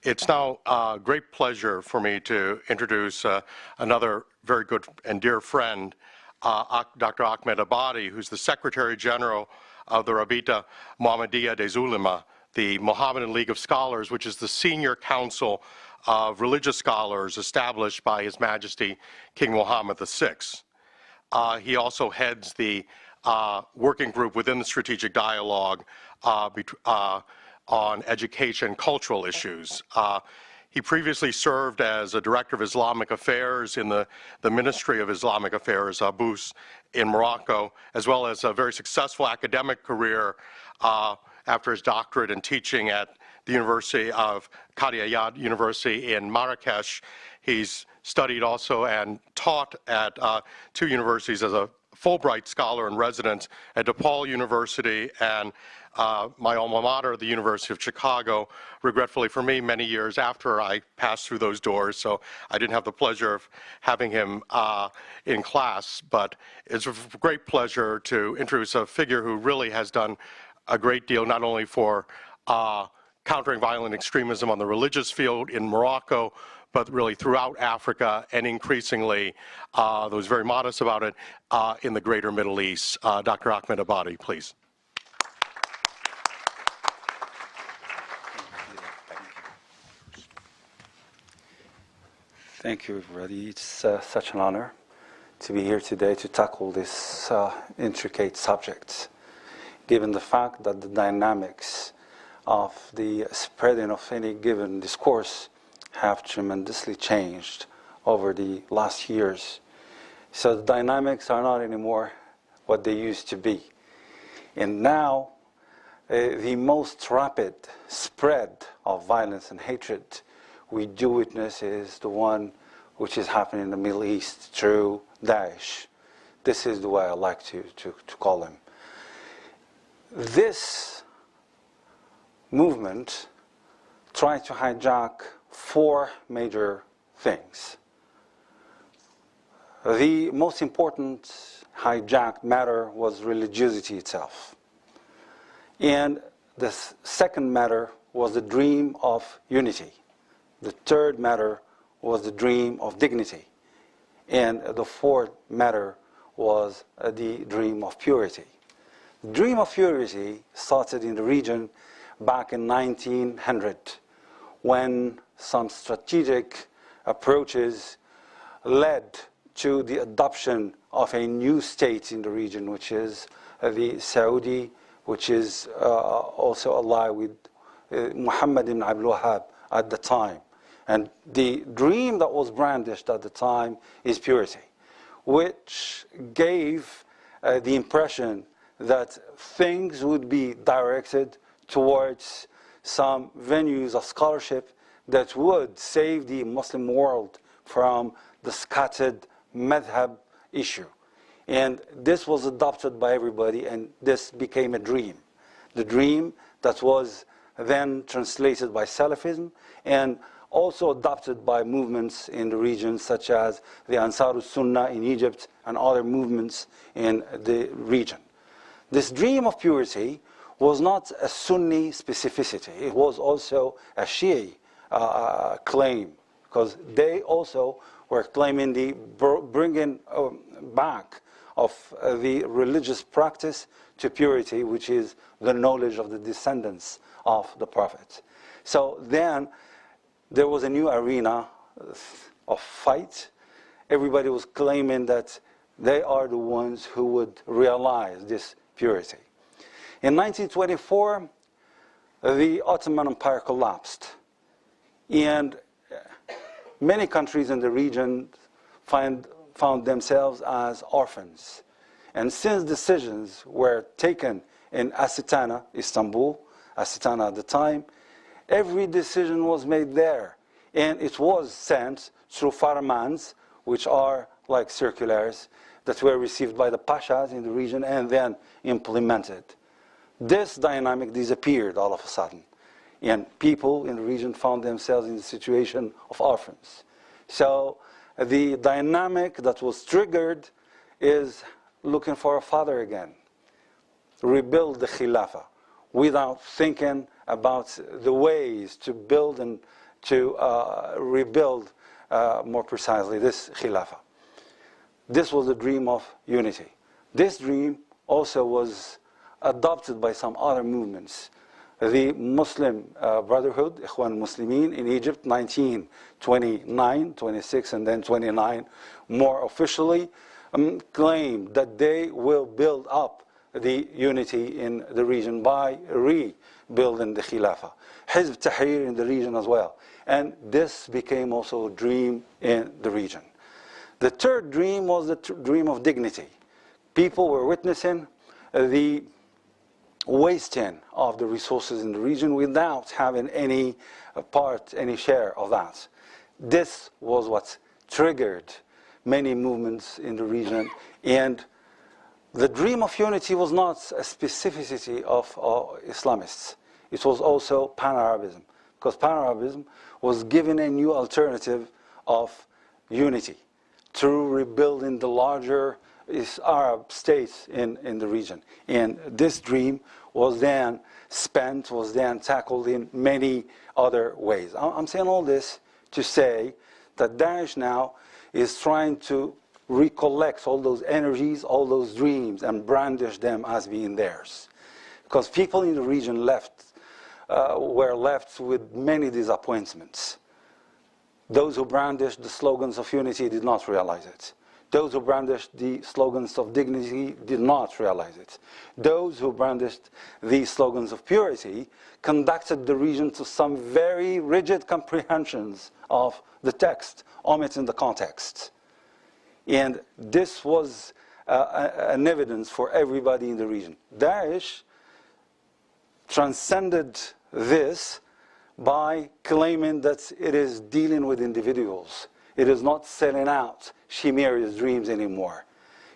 It's now a great pleasure for me to introduce another very good and dear friend, Dr. Ahmed Abaddi, who's the Secretary General of the Rabita Muhammadia of Ulamas, the Mohammedan League of Scholars, which is the senior council of religious scholars established by His Majesty King Mohammed VI. He also heads the working group within the Strategic Dialogue on education cultural issues. He previously served as a director of Islamic Affairs in the Ministry of Islamic Affairs, Abus, in Morocco, as well as a very successful academic career after his doctorate in teaching at the University of Qadi University in Marrakesh. He's studied also and taught at two universities as a Fulbright Scholar in Residence at DePaul University and my alma mater, the University of Chicago, regretfully for me, many years after I passed through those doors, so I didn't have the pleasure of having him in class, but it's a great pleasure to introduce a figure who really has done a great deal, not only for countering violent extremism on the religious field in Morocco, but really throughout Africa, and increasingly, though he's very modest about it, in the greater Middle East. Dr. Ahmed Abaddi, please. Thank you, everybody. It's such an honor to be here today to tackle this intricate subject, given the fact that the dynamics of the spreading of any given discourse have tremendously changed over the last years. So the dynamics are not anymore what they used to be. And now, the most rapid spread of violence and hatred we do witness is the one which is happening in the Middle East through Daesh. This is the way I like to call him. This movement tried to hijack four major things. The most important hijacked matter was religiosity itself. And the second matter was the dream of unity. The third matter was the dream of dignity. And the fourth matter was the dream of purity. The dream of purity started in the region back in 1900, when some strategic approaches led to the adoption of a new state in the region, which is the Saudi, which is also allied with Muhammad ibn Abdul Wahhab at the time. And the dream that was brandished at the time is purity, which gave the impression that things would be directed towards some venues of scholarship that would save the Muslim world from the scattered madhab issue. And this was adopted by everybody, and this became a dream. The dream that was then translated by Salafism and also adopted by movements in the region such as the Ansar Sunnah in Egypt and other movements in the region. This dream of purity was not a Sunni specificity. It was also a Shia claim, because they also were claiming the bringing back of the religious practice to purity, which is the knowledge of the descendants of the Prophet. So then there was a new arena of fight. Everybody was claiming that they are the ones who would realize this purity. In 1924, the Ottoman Empire collapsed, and many countries in the region found themselves as orphans. And since decisions were taken in Astana, Istanbul, Astana at the time, every decision was made there. And it was sent through farmans, which are like circulars that were received by the pashas in the region and then implemented. This dynamic disappeared all of a sudden, and people in the region found themselves in the situation of orphans. So the dynamic that was triggered is looking for a father again, rebuild the Khilafah without thinking about the ways to build and to rebuild, more precisely, this Khilafah. This was a dream of unity. This dream also was adopted by some other movements. The Muslim Brotherhood, Ikhwan Muslimin in Egypt, 1929, 26, and then 29, more officially, claimed that they will build up the unity in the region by rebuilding the Khilafah. Hizb Tahrir in the region as well. And this became also a dream in the region. The third dream was the dream of dignity. People were witnessing the wasting of the resources in the region without having any part, any share of that. This was what triggered many movements in the region, and the dream of unity was not a specificity of Islamists. It was also Pan-Arabism, because Pan-Arabism was given a new alternative of unity through rebuilding the larger Arab states in the region. And this dream was then spent, was then tackled in many other ways. I'm saying all this to say that Daesh now is trying to recollect all those energies, all those dreams, and brandish them as being theirs. Because people in the region were left with many disappointments. Those who brandished the slogans of unity did not realize it. Those who brandished the slogans of dignity did not realize it. Those who brandished the slogans of purity conducted the region to some very rigid comprehensions of the text, omitting the context. And this was an evidence for everybody in the region. Daesh transcended this by claiming that it is dealing with individuals. It is not selling out chimerious dreams anymore.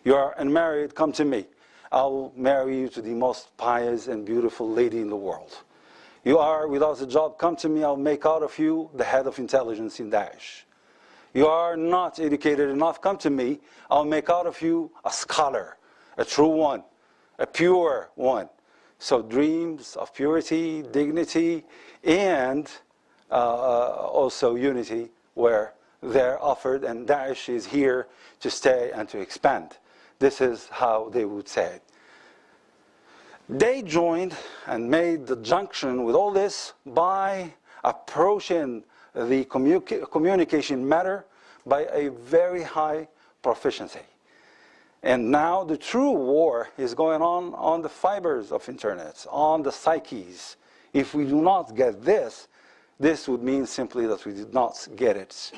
You are unmarried, come to me. I'll marry you to the most pious and beautiful lady in the world. You are without a job, come to me, I'll make out of you the head of intelligence in Daesh. You are not educated enough, come to me, I'll make out of you a scholar, a true one, a pure one. So dreams of purity, dignity, and also unity were there offered, and Daesh is here to stay and to expand. This is how they would say it. They joined and made the junction with all this by approaching the communication matter by a very high proficiency. And now the true war is going on the fibers of internet, on the psyches. If we do not get this, this would mean simply that we did not get it.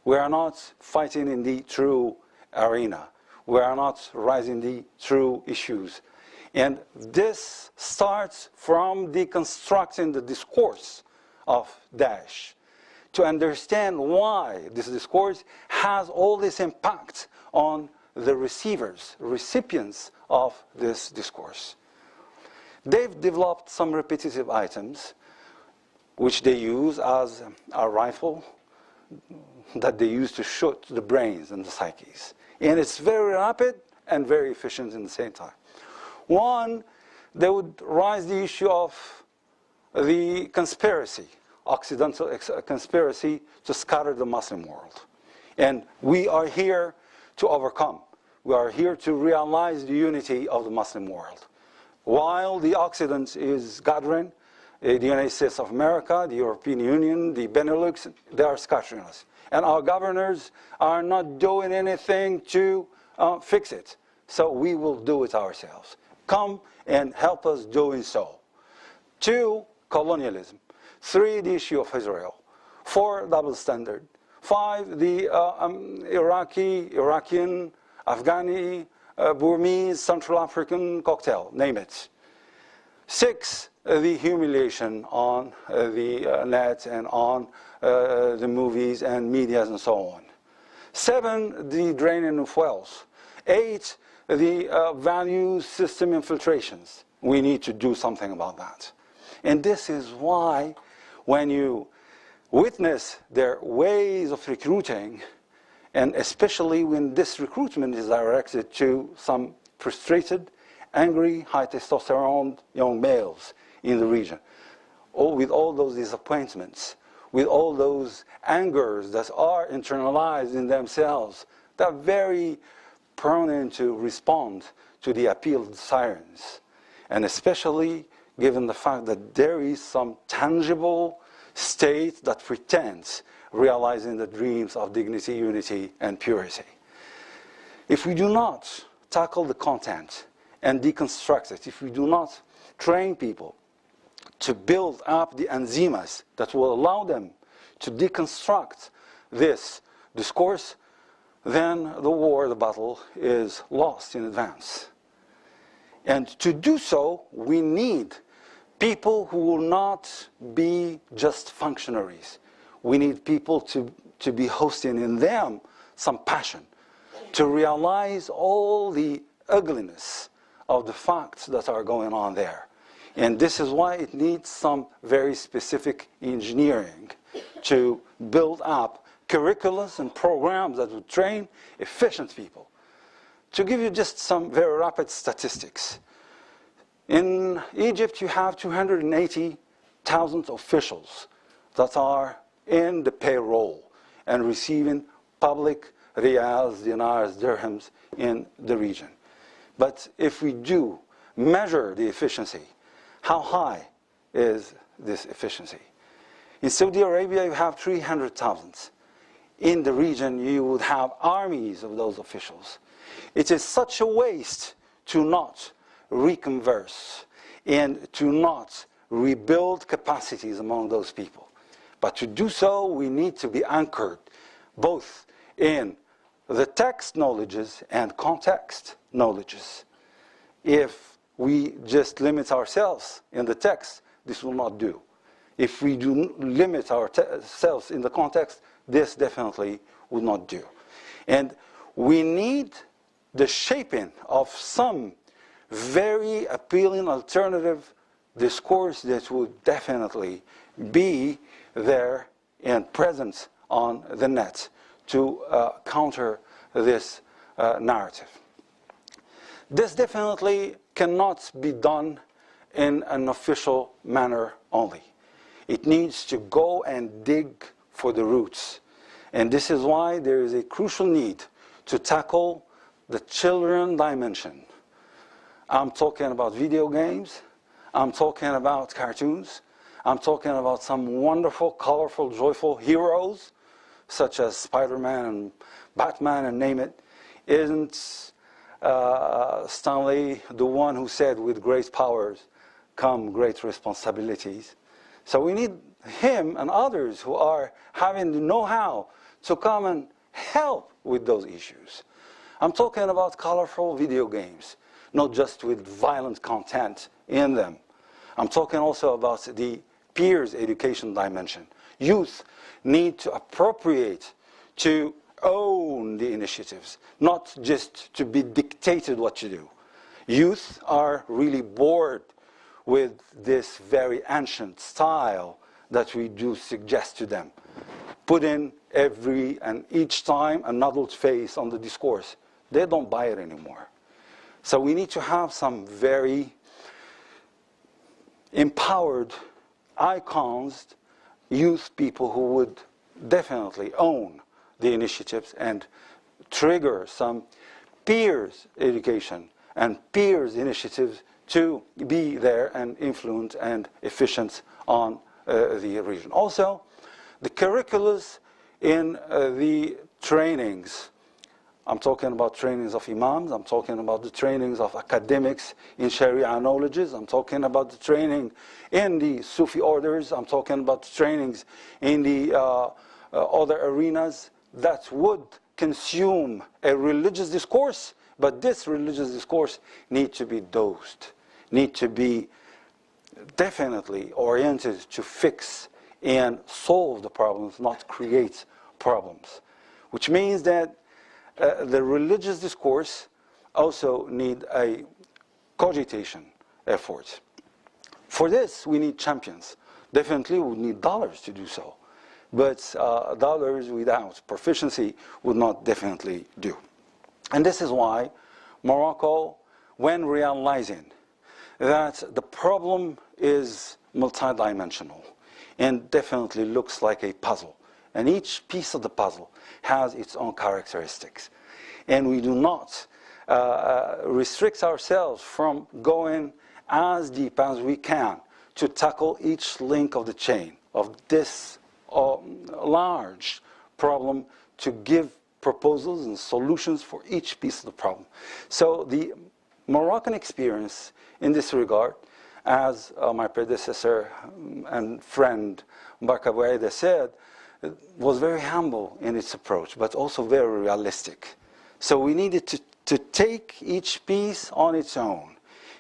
We are not fighting in the true arena. We are not raising the true issues. And this starts from deconstructing the discourse of Daesh to understand why this discourse has all this impact on the recipients of this discourse. They've developed some repetitive items which they use as a rifle that they use to shoot the brains and the psyches. And it's very rapid and very efficient in the same time. One, they would raise the issue of the conspiracy, Occidental conspiracy to scatter the Muslim world. And we are here to overcome. We are here to realize the unity of the Muslim world. While the Occident is gathering, the United States of America, the European Union, the Benelux, they are scattering us. And our governors are not doing anything to fix it. So we will do it ourselves. Come and help us doing so. 2, colonialism. 3, the issue of Israel. 4, double standard. 5, the Iraqi, Afghani, Burmese, Central African cocktail, name it. 6, the humiliation on the net and on the movies and medias and so on. 7, the draining of wealth. 8, the value system infiltrations. We need to do something about that. And this is why when you witness their ways of recruiting, and especially when this recruitment is directed to some frustrated, angry, high testosterone young males in the region, with all those disappointments, with all those angers that are internalized in themselves, they're very prone to respond to the appeal of the sirens. And especially given the fact that there is some tangible state that pretends realizing the dreams of dignity, unity, and purity. If we do not tackle the content and deconstruct it, if we do not train people to build up the enzymes that will allow them to deconstruct this discourse, then the war, the battle, is lost in advance. And to do so, we need people who will not be just functionaries. We need people to be hosting in them some passion, to realize all the ugliness of the facts that are going on there. And this is why it needs some very specific engineering to build up curriculums and programs that would train efficient people. To give you just some very rapid statistics. In Egypt, you have 280,000 officials that are in the payroll and receiving public riyals, dinars, dirhams in the region. But if we do measure the efficiency, how high is this efficiency? In Saudi Arabia, you have 300,000. In the region, you would have armies of those officials. It is such a waste to not reconverse and to not rebuild capacities among those people. But to do so, we need to be anchored both in the text knowledges and context knowledges. If we just limit ourselves in the text, this will not do. If we do limit ourselves in the context, this definitely will not do. And we need the shaping of some very appealing alternative discourse that would definitely be there and present on the net to counter this narrative. This definitely cannot be done in an official manner only. It needs to go and dig for the roots. And this is why there is a crucial need to tackle the children dimension. I'm talking about video games. I'm talking about cartoons. I'm talking about some wonderful, colorful, joyful heroes, such as Spider-Man and Batman and name it. Isn't Stanley the one who said, with great powers come great responsibilities? So we need him and others who are having the know-how to come and help with those issues. I'm talking about colorful video games, not just with violent content in them. I'm talking also about the peers education dimension. Youth need to appropriate, to own the initiatives, not just to be dictated what to do. Youth are really bored with this very ancient style that we do suggest to them. Put in every and each time an adult face on the discourse. They don't buy it anymore. So we need to have some very empowered icons, youth people who would definitely own the initiatives and trigger some peers education and peers initiatives to be there and influence and efficient on the region. Also, the curriculums in the trainings. I'm talking about trainings of imams. I'm talking about the trainings of academics in Sharia knowledges. I'm talking about the training in the Sufi orders. I'm talking about the trainings in the other arenas that would consume a religious discourse, but this religious discourse needs to be dosed, need to be definitely oriented to fix and solve the problems, not create problems. Which means that the religious discourse also need a cogitation effort. For this, we need champions. Definitely, we need dollars to do so. But dollars without proficiency would not definitely do. And this is why Morocco, when realizing that the problem is multidimensional, and definitely looks like a puzzle. And each piece of the puzzle has its own characteristics. And we do not restrict ourselves from going as deep as we can to tackle each link of the chain of this large problem, to give proposals and solutions for each piece of the problem. So the Moroccan experience in this regard, as my predecessor and friend Mbak Abu Aida said, was very humble in its approach, but also very realistic. So we needed to take each piece on its own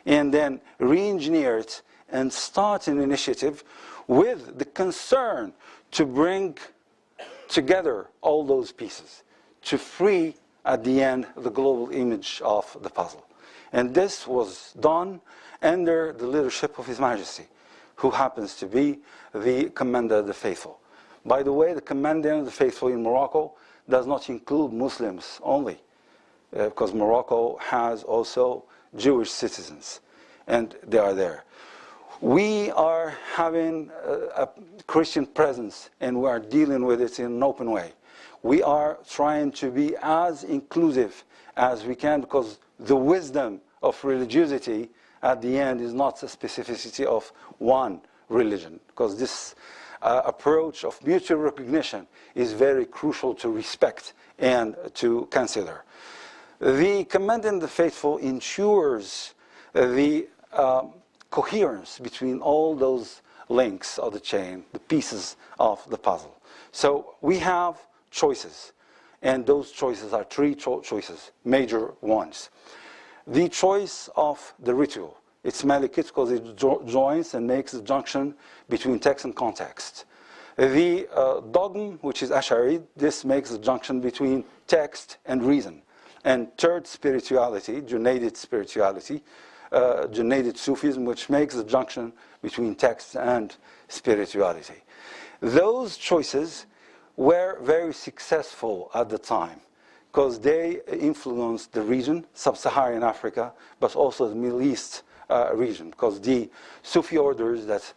and then re-engineer it and start an initiative with the concern to bring together all those pieces, to free, at the end, the global image of the puzzle. And this was done under the leadership of His Majesty, who happens to be the Commander of the Faithful. By the way, the Commander of the Faithful in Morocco does not include Muslims only, because Morocco has also Jewish citizens, and they are there. We are having a Christian presence, and we are dealing with it in an open way. We are trying to be as inclusive as we can, because the wisdom of religiosity at the end is not the specificity of one religion, because this approach of mutual recognition is very crucial to respect and to consider. The Commandant of the Faithful ensures the coherence between all those links of the chain, the pieces of the puzzle. So we have choices, and those choices are three choices, major ones. The choice of the ritual. It's Malikit because it joins and makes the junction between text and context. The dogma, which is Ash'ari, this makes the junction between text and reason. And third, spirituality, Junaydid spirituality, Junaydid Sufism, which makes the junction between text and spirituality. Those choices were very successful at the time, because they influenced the region, sub-Saharan Africa, but also the Middle East region, because the Sufi orders that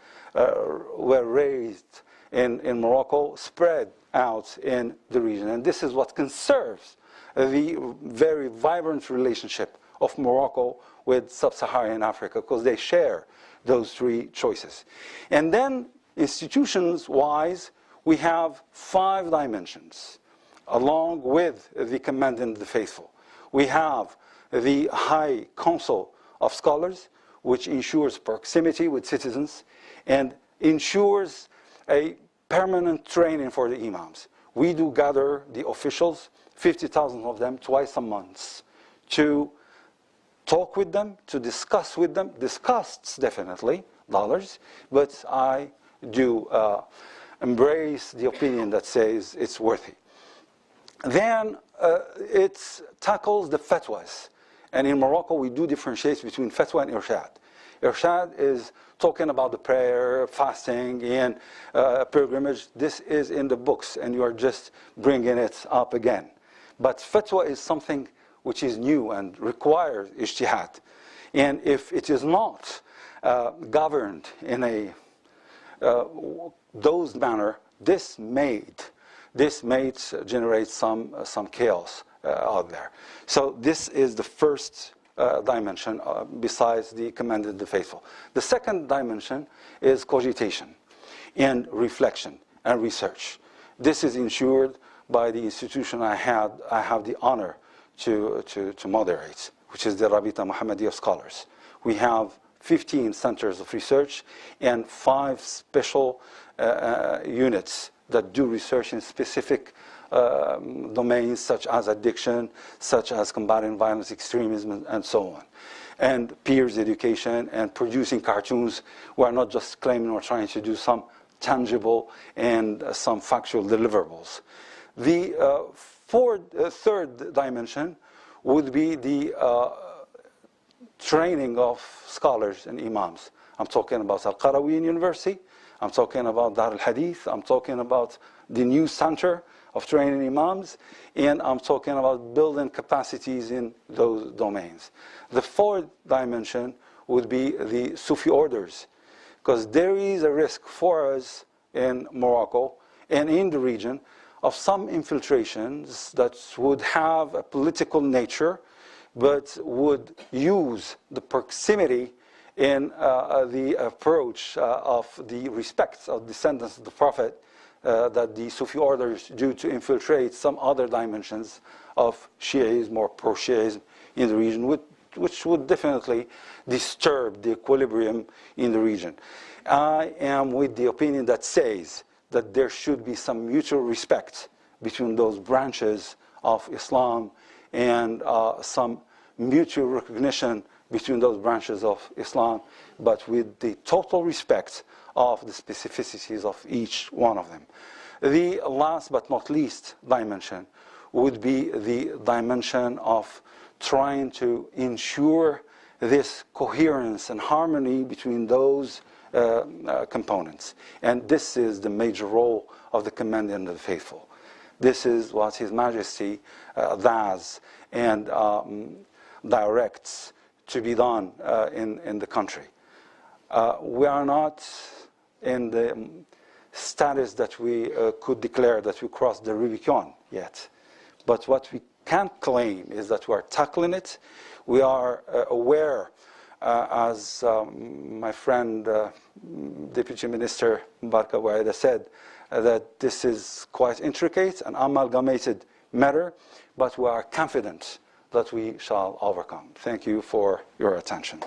were raised in Morocco spread out in the region. And this is what conserves the very vibrant relationship of Morocco with sub-Saharan Africa, because they share those three choices. And then, institutions-wise, we have 5 dimensions, along with the Commandant of the Faithful. We have the High Council of Scholars, which ensures proximity with citizens and ensures a permanent training for the imams. We do gather the officials, 50,000 of them, twice a month, to talk with them, to discuss with them. This costs definitely dollars, but I do embrace the opinion that says it's worthy. Then it tackles the fatwas. And in Morocco, we do differentiate between fatwa and irshad. Irshad is talking about the prayer, fasting, and pilgrimage. This is in the books, and you are just bringing it up again. But fatwa is something which is new and requires ijtihad. And if it is not governed in a dosed manner, this may generate some chaos out there. So this is the first dimension besides the Commandant of the Faithful. The second dimension is cogitation and reflection and research. This is ensured by the institution I have the honor to moderate, which is the Rabita Muhammadia of Scholars. We have 15 centers of research and 5 special units that do research in specific domains such as addiction, such as combating violence, extremism, and so on. And peers education and producing cartoons. We are not just claiming we're trying to do some tangible and some factual deliverables. The third dimension would be the training of scholars and imams. I'm talking about Al-Qarawiyyin University. I'm talking about Dar al-Hadith. I'm talking about the new center of training imams. And I'm talking about building capacities in those domains. The fourth dimension would be the Sufi orders. Because there is a risk for us in Morocco and in the region of some infiltrations that would have a political nature, but would use the proximity in the approach of the respect of descendants of the Prophet that the Sufi orders do to infiltrate some other dimensions of Shi'ism or pro-Shi'ism in the region, which would definitely disturb the equilibrium in the region. I am with the opinion that says that there should be some mutual respect between those branches of Islam and some mutual recognition between those branches of Islam, but with the total respect of the specificities of each one of them. The last but not least dimension would be the dimension of trying to ensure this coherence and harmony between those components. And this is the major role of the Commandant of the Faithful. This is what His Majesty does and directs to be done in the country. We are not in the status that we could declare that we crossed the Rubicon yet. But what we can claim is that we are tackling it. We are aware, as my friend, Deputy Minister Mubarak Abu said, that this is quite intricate and amalgamated matter, but we are confident that we shall overcome. Thank you for your attention.